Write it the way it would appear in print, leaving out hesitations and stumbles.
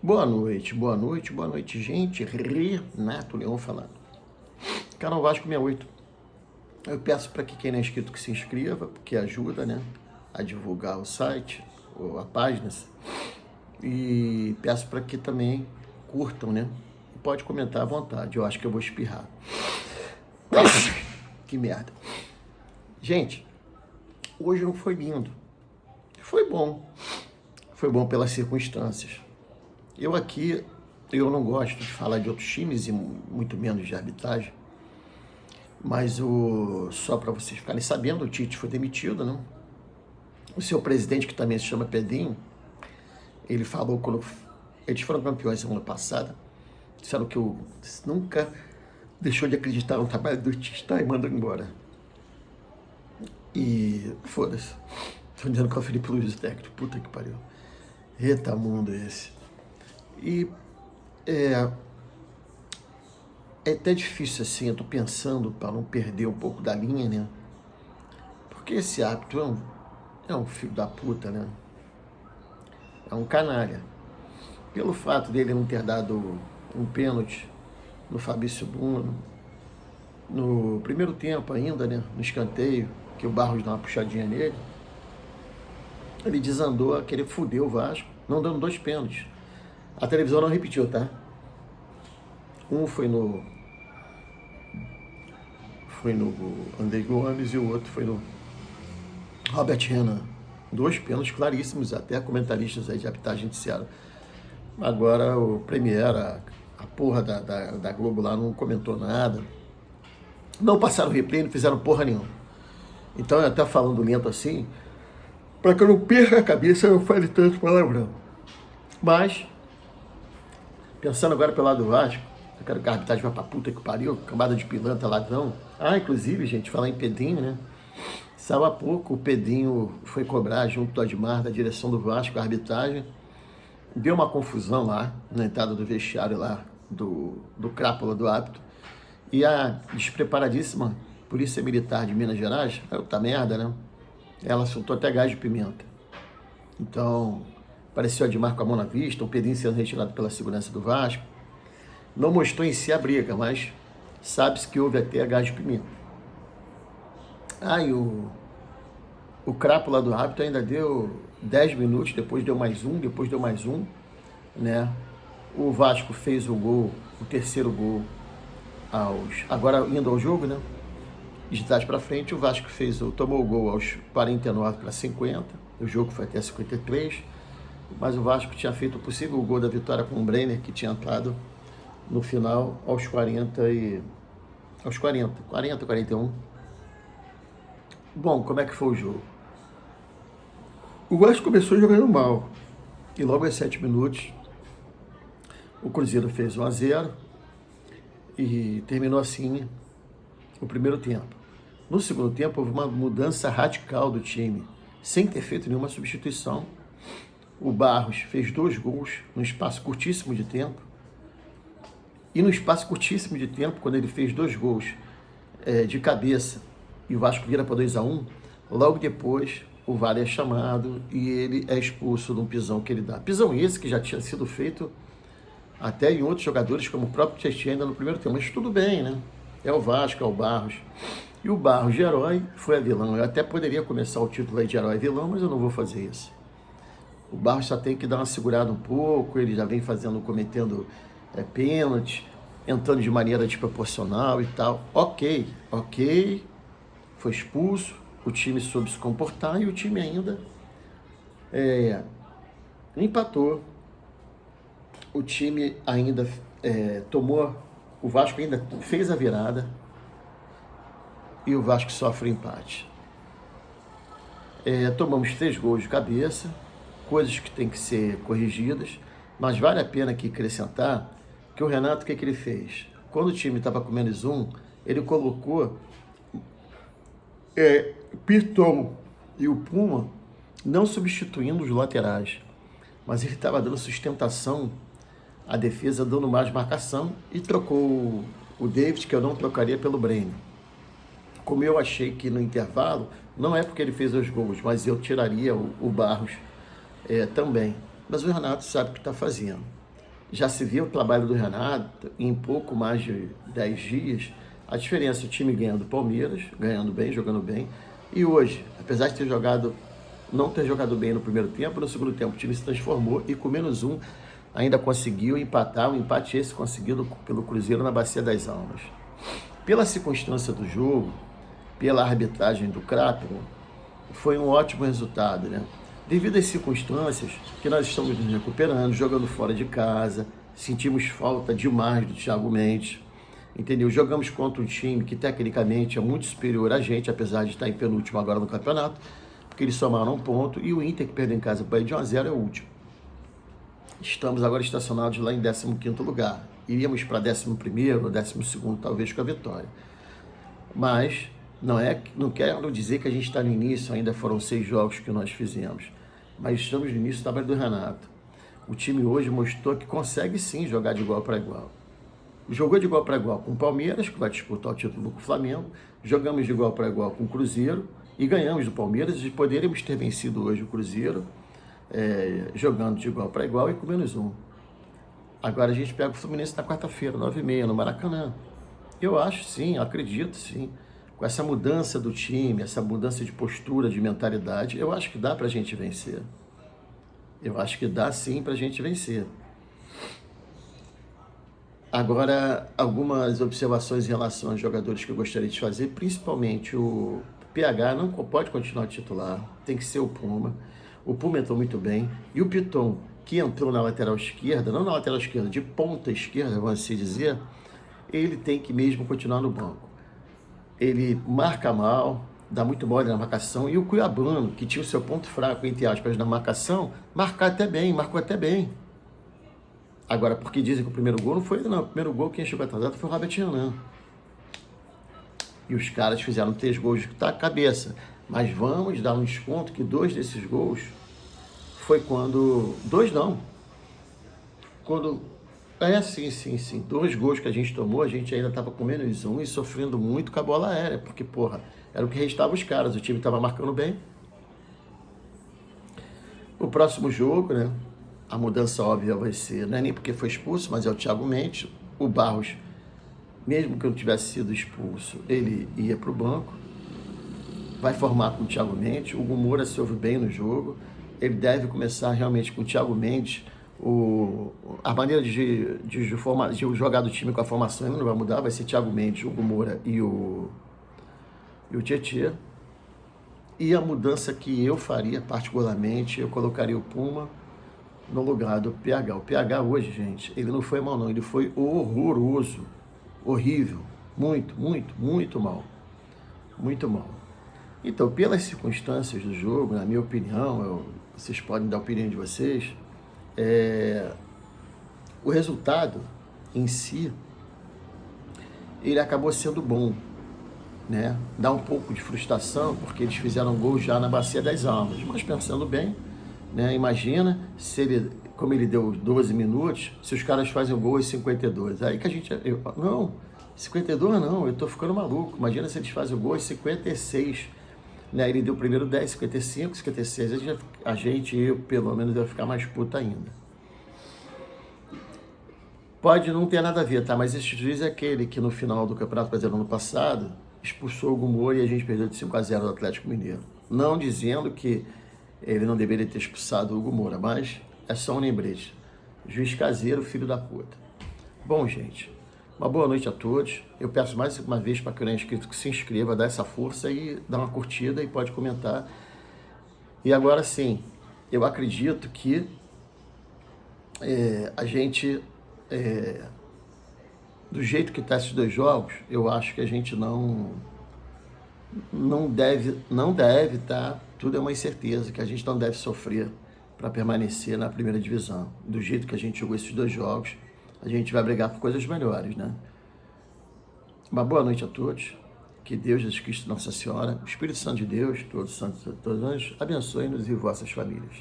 Boa noite, boa noite, boa noite, gente. Renato Leão falando. Canal Vasco 68. Eu peço para que quem não é inscrito que se inscreva, porque ajuda, né, a divulgar o site, ou a página. E peço para que também curtam, né? Pode comentar à vontade. Eu acho que eu vou espirrar. Que merda. Gente, hoje não foi lindo. Foi bom. Foi bom pelas circunstâncias. Eu não gosto de falar de outros times e muito menos de arbitragem, mas só para vocês ficarem sabendo, o Tite foi demitido, né? O seu presidente, que também se chama Pedrinho, ele falou quando eles foram campeões semana passada, disseram que nunca deixou de acreditar no trabalho do Tite, tá? E mandou embora. E foda-se. Tô dizendo que é o Felipe Luiz técnico. Puta que pariu. Eita mundo esse. E é até difícil assim, eu tô pensando para não perder um pouco da linha, né? Porque esse árbitro é um filho da puta, né? É um canalha. Pelo fato dele não ter dado um pênalti no Fabrício Bruno, no primeiro tempo ainda, né? No escanteio, que o Barros dá uma puxadinha nele, ele desandou a querer foder o Vasco, não dando 2 pênaltis. A televisão não repetiu, tá? Um foi no André Gomes e o outro foi no Robert Renan. 2 pênaltis claríssimos, até comentaristas aí de arbitragem disseram. Agora o Premier, a porra da Globo lá não comentou nada. Não passaram replay, não fizeram porra nenhuma. Então eu até falando lento assim, para que eu não perca a cabeça, eu não fale tanto palavrão. Mas, pensando agora pelo lado do Vasco, eu quero que a arbitragem vá pra puta que pariu, cambada de pilantra, ladrão. Inclusive, gente, falar em Pedrinho, né? Saiu há pouco, o Pedrinho foi cobrar junto do Admar, da direção do Vasco, a arbitragem. Deu uma confusão lá, na entrada do vestiário lá, do crápula do árbitro. E a despreparadíssima Polícia Militar de Minas Gerais, tá merda, né? Ela soltou até gás de pimenta. Então, apareceu o Admar com a mão na vista, o Pedrinho sendo retirado pela segurança do Vasco. Não mostrou em si a briga, mas sabe-se que houve até gás de pimenta. E o crápula do árbitro ainda deu 10 minutos, depois deu mais um, né? O Vasco fez o gol, o terceiro gol, agora indo ao jogo, né? De trás para frente, o Vasco tomou o gol aos 49 para 50, o jogo foi até 53, mas o Vasco tinha feito o possível gol da vitória com o Brenner, que tinha entrado no final aos 41. Bom, como é que foi o jogo? O Vasco começou jogando mal. E logo aos 7 minutos, o Cruzeiro fez 1-0 e terminou assim o primeiro tempo. No segundo tempo, houve uma mudança radical do time, sem ter feito nenhuma substituição. O Barros fez 2 gols num espaço curtíssimo de tempo. E no espaço curtíssimo de tempo, quando ele fez 2 gols de cabeça e o Vasco vira para 2-1, logo depois o VAR é chamado e ele é expulso de um pisão que ele dá. Pisão esse que já tinha sido feito até em outros jogadores, como o próprio Tietchan ainda no primeiro tempo. Mas tudo bem, né? É o Vasco, é o Barros. E o Barros de herói foi a vilão. Eu até poderia começar o título aí de herói e vilão, mas eu não vou fazer isso. O Barros só tem que dar uma segurada um pouco, ele já vem cometendo pênalti, entrando de maneira desproporcional e tal. Ok, foi expulso, o time soube se comportar e o time ainda empatou. O time ainda o Vasco ainda fez a virada e o Vasco sofre o empate. Tomamos 3 gols de cabeça, coisas que têm que ser corrigidas, mas vale a pena aqui acrescentar que o Renato, o que ele fez? Quando o time estava com -1, ele colocou Piton e o Puma não substituindo os laterais, mas ele estava dando sustentação à defesa, dando mais marcação, e trocou o David, que eu não trocaria, pelo Brenner. Como eu achei que no intervalo, não é porque ele fez 2 gols, mas eu tiraria o Barros também. Mas o Renato sabe o que está fazendo. já se viu o trabalho do Renato em pouco mais de 10 dias, a diferença, o time ganhando do Palmeiras, ganhando bem, jogando bem, e hoje, apesar de não ter jogado bem no primeiro tempo, no segundo tempo o time se transformou e com menos um ainda conseguiu empatar, um empate esse conseguido pelo Cruzeiro na Bacia das Almas. Pela circunstância do jogo, pela arbitragem do Crapo, foi um ótimo resultado, né? Devido às circunstâncias que nós estamos nos recuperando, jogando fora de casa, sentimos falta demais do Thiago Mendes, entendeu? Jogamos contra um time que tecnicamente é muito superior a gente, apesar de estar em penúltimo agora no campeonato, porque eles somaram um ponto, e o Inter, que perdeu em casa para de 1-0, é o último. Estamos agora estacionados lá em 15º lugar. Iríamos para 11º ou 12º, talvez, com a vitória. Mas não quero dizer que a gente está no início, ainda foram 6 jogos que nós fizemos. Mas estamos no início do trabalho do Renato. O time hoje mostrou que consegue sim jogar de igual para igual. Jogou de igual para igual com o Palmeiras, que vai disputar o título com o Flamengo. Jogamos de igual para igual com o Cruzeiro e ganhamos do Palmeiras, e poderíamos ter vencido hoje o Cruzeiro, jogando de igual para igual e com menos um. Agora a gente pega o Fluminense na quarta-feira, 9h30, no Maracanã. Eu acho sim, eu acredito sim. Com essa mudança do time, essa mudança de postura, de mentalidade, eu acho que dá para a gente vencer. Eu acho que dá sim para a gente vencer. Agora, algumas observações em relação aos jogadores que eu gostaria de fazer, principalmente o PH não pode continuar titular, tem que ser o Puma. O Puma entrou muito bem, e o Piton, que entrou na lateral esquerda, não na lateral esquerda, de ponta esquerda, vamos assim dizer, ele tem que mesmo continuar no banco. Ele marca mal, dá muito mole na marcação, e o Cuiabano, que tinha o seu ponto fraco, entre aspas, na marcação, marcou até bem. Agora, porque dizem que o primeiro gol não foi ele, não. O primeiro gol, quem chegou atrasado foi o Robert Renan. E os caras fizeram 3 gols de cabeça. Mas vamos dar um desconto que 2 desses gols foi quando... 2 não. Quando... sim. 2 gols que a gente tomou, a gente ainda estava com menos um e sofrendo muito com a bola aérea. Porque, porra, era o que restava os caras. O time estava marcando bem. O próximo jogo, né? A mudança óbvia vai ser, não é nem porque foi expulso, mas é o Thiago Mendes. O Barros, mesmo que eu não tivesse sido expulso, ele ia para o banco. Vai formar com o Thiago Mendes. O Hugo Moura se ouve bem no jogo. Ele deve começar realmente com o Thiago Mendes. A maneira de jogar do time com a formação ainda não vai mudar. Vai ser Thiago Mendes, Hugo Moura e o Tietê. E a mudança que eu faria, particularmente, eu colocaria o Puma no lugar do PH. O PH hoje, gente, ele não foi mal não, ele foi horroroso, horrível, muito mal. Então, pelas circunstâncias do jogo, na minha opinião, vocês podem dar a opinião de vocês, o resultado em si, ele acabou sendo bom, né? Dá um pouco de frustração, porque eles fizeram gol já na Bacia das Almas, mas pensando bem, né? Imagina como ele deu 12 minutos, se os caras fazem o gol aos 52. Aí que a gente... não, 52 não, eu tô ficando maluco. Imagina se eles fazem o gol aos 56. Né? Ele deu primeiro 10, 55, 56. Eu pelo menos, vai ficar mais puto ainda. Pode não ter nada a ver, tá? Mas esse juiz é aquele que no final do Campeonato Brasileiro ano passado expulsou o Hugo Moura e a gente perdeu de 5-0 do Atlético Mineiro. Não dizendo que ele não deveria ter expulsado o Hugo Moura, mas é só um lembrete. Juiz caseiro, filho da puta. Bom, gente, uma boa noite a todos. Eu peço mais uma vez para quem não é inscrito que se inscreva, dá essa força e dá uma curtida e pode comentar. E agora sim, eu acredito que a gente, do jeito que está esses 2 jogos, eu acho que a gente não deve, tá? Tudo é uma incerteza, que a gente não deve sofrer para permanecer na primeira divisão. Do jeito que a gente jogou esses 2 jogos, a gente vai brigar por coisas melhores, né? Uma boa noite a todos. Que Deus, Jesus Cristo, Nossa Senhora, o Espírito Santo de Deus, todos os santos e todos os anjos, abençoe-nos e vossas famílias.